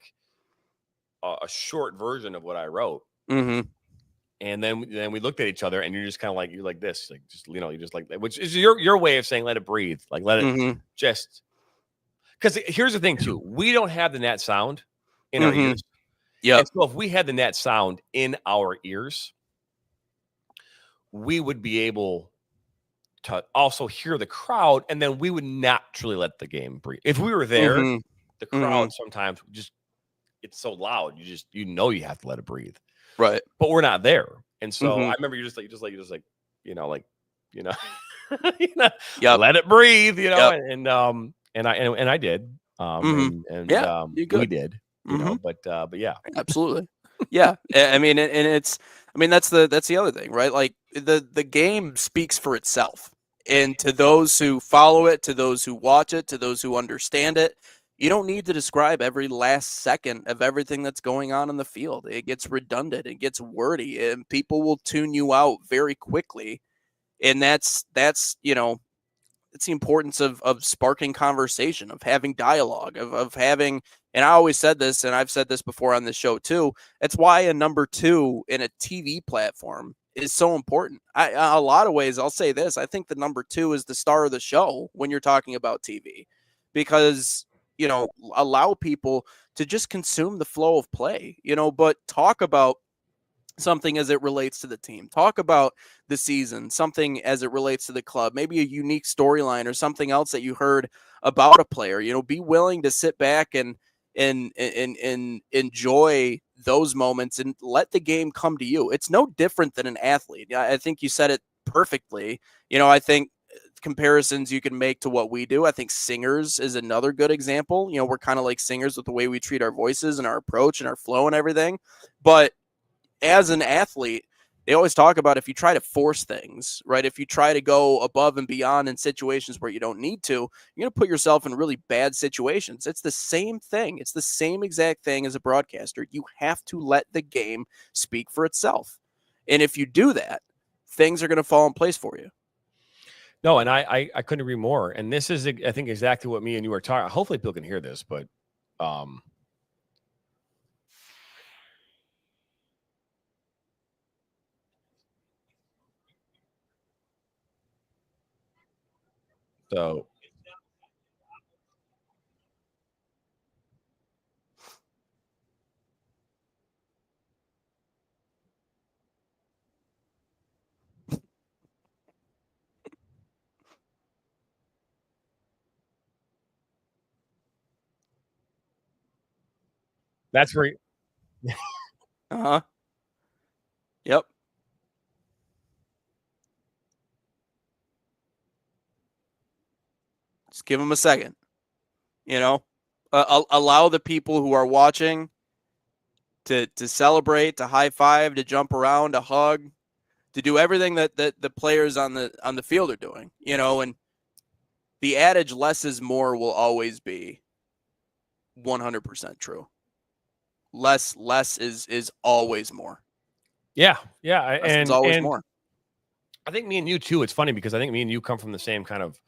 a short version of what I wrote. Mm-hmm. And then we looked at each other, and you're just kind of like, you're like this, like, just, you're just like that, which is your way of saying, let it breathe. Like, let it just, because here's the thing too. We don't have the net sound in our ears. Yeah. So if we had the net sound in our ears, we would be able to also hear the crowd, and then we would naturally let the game breathe. If we were there, the crowd sometimes just, it's so loud, you have to let it breathe. Right. But we're not there. And so I remember you're just like, let it breathe, and I did. We did, but yeah. Absolutely. Yeah. I mean, that's the other thing, right? Like the game speaks for itself. And to those who follow it, to those who watch it, to those who understand it, you don't need to describe every last second of everything that's going on in the field. It gets redundant, it gets wordy, and people will tune you out very quickly. And that's it's the importance of sparking conversation, of having dialogue, of having, and I always said this, and I've said this before on this show too, it's why a number 2 in a TV platform is so important. A lot of ways, I'll say this, I think the number 2 is the star of the show when you're talking about TV, because allow people to just consume the flow of play, but talk about something as it relates to the team, talk about the season, something as it relates to the club, maybe a unique storyline or something else that you heard about a player. Be willing to sit back and enjoy those moments and let the game come to you. It's no different than an athlete. I think you said it perfectly. I think comparisons you can make to what we do. I think singers is another good example. We're kind of like singers with the way we treat our voices and our approach and our flow and everything. But as an athlete, they always talk about if you try to force things, right? If you try to go above and beyond in situations where you don't need to, you're going to put yourself in really bad situations. It's the same thing. It's the same exact thing as a broadcaster. You have to let the game speak for itself. And if you do that, things are going to fall in place for you. No, and I couldn't agree more. And this is, I think, exactly what me and you were talking. Hopefully people can hear this, but so that's where Yep. Just give them a second. Allow the people who are watching to celebrate, to high five, to jump around, to hug, to do everything that the players on the field are doing. And the adage "less is more" will always be 100% true. Less is always more. Yeah, and it's always more. I think me and you too. It's funny because I think me and you come from the same kind of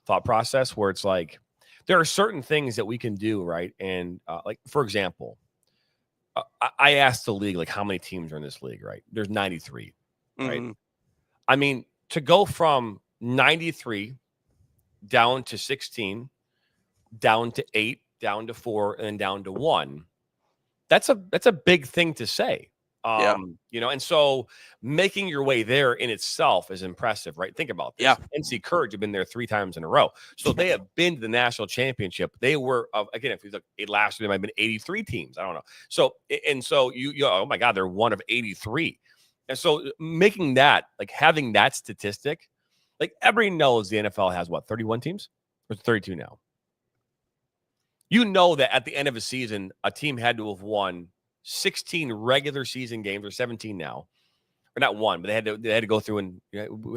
thought process where it's like there are certain things that we can do, right? And like, for example, I asked the league, like, how many teams are in this league, right? There's 93, right? I mean, to go from 93 down to 16, down to 8, down to 4, and then down to 1, that's a big thing to say. And so making your way there in itself is impressive, right? Think about this. Yeah. NC Courage have been there 3 times in a row. So they have been to the national championship. They were, again, if you look last year, they might have been 83 teams. I don't know. So you oh my God, they're one of 83. And so making that, like having that statistic, like everybody knows the NFL has 31 teams? Or 32 now? That at the end of a season, a team had to have won 16 regular season games, or 17 now, or not one, but they had to go through and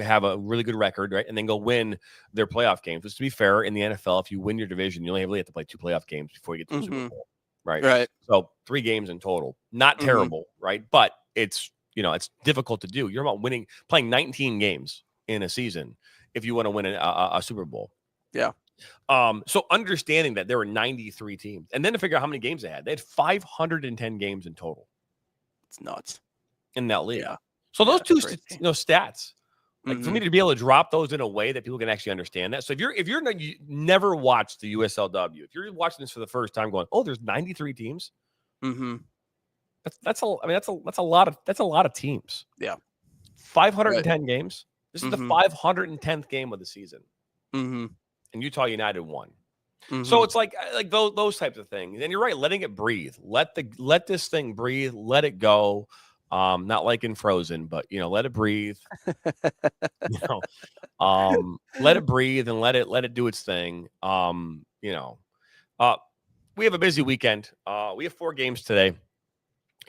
have a really good record, right? And then go win their playoff games. Which, to be fair, in the NFL, if you win your division, you only really have to play 2 playoff games before you get to the Super Bowl. right? Right. So 3 games in total, not terrible, right? But it's difficult to do. You're about playing 19 games in a season if you want to win a Super Bowl. Yeah. So understanding that there were 93 teams, and then to figure out how many games they had 510 games in total. It's nuts in that league. Yeah. So those two stats, like for me to be able to drop those in a way that people can actually understand that. So if you never watched the USLW, if you're watching this for the first time, going, oh, there's 93 teams. That's a lot of teams. Yeah. 510 games. This is the 510th game of the season. And Utah United won. So it's like those types of things. And you're right, letting it breathe. Let this thing breathe, let it go. Not like in Frozen, but let it breathe. Let it breathe and let it do its thing. We have a busy weekend. We have 4 games today.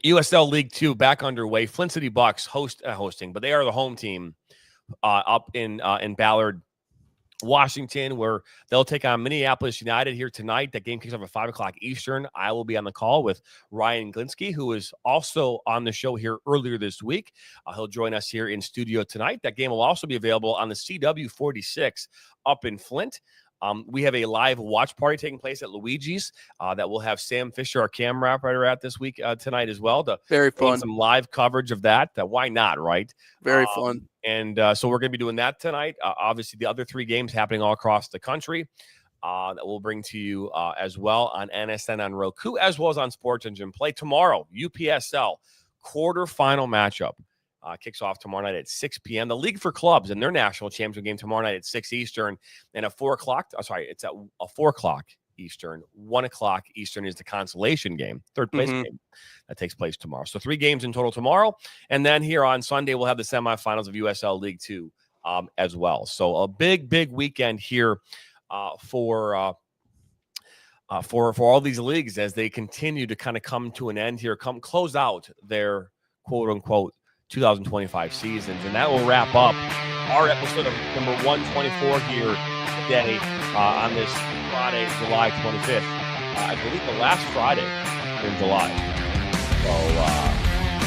USL League 2 back underway. Flint City Bucks hosting, but they are the home team up in Ballard, Washington, where they'll take on Minneapolis United here tonight. That game kicks off at 5:00 Eastern. I will be on the call with Ryan Glinsky, who is also on the show here earlier this week. He'll join us here in studio tonight. That game will also be available on the CW46 up in Flint. We have a live watch party taking place at Luigi's that we'll have Sam Fisher, our camera operator, at this week tonight as well. Very fun. Some live coverage of that. Why not, right? Very fun. And so we're going to be doing that tonight. Obviously, the other 3 games happening all across the country that we'll bring to you as well on NSN on Roku, as well as on Sports Engine Play. Tomorrow, UPSL quarterfinal matchup. Kicks off tomorrow night at 6 p.m. The League for Clubs and their national championship game tomorrow night at 6 Eastern. And at 4 o'clock, it's at 4 o'clock Eastern. 1 o'clock Eastern is the consolation game, third place game that takes place tomorrow. So 3 games in total tomorrow. And then here on Sunday, we'll have the semifinals of USL League 2 as well. So a big weekend here for all these leagues as they continue to kind of come to an end here, close out their quote unquote 2025 seasons. And that will wrap up our episode of number 124 here today on this Friday, July 25th. I believe the last Friday in July. So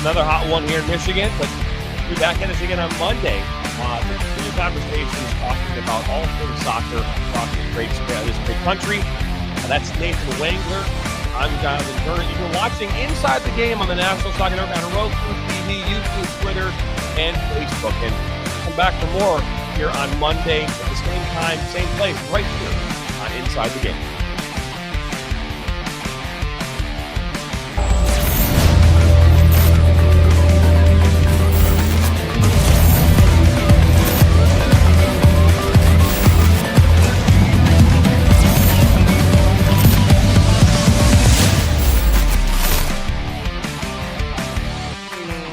another hot one here in Michigan, but we'll be back at us again on Monday. Continue conversations talking about all things soccer across this great country. That's Nathan Wangler. I'm Jonathan Turner. You've been watching Inside the Game on the National Soccer Network on Roku TV, YouTube, Twitter, and Facebook. And come back for more here on Monday at the same time, same place, right here on Inside the Game.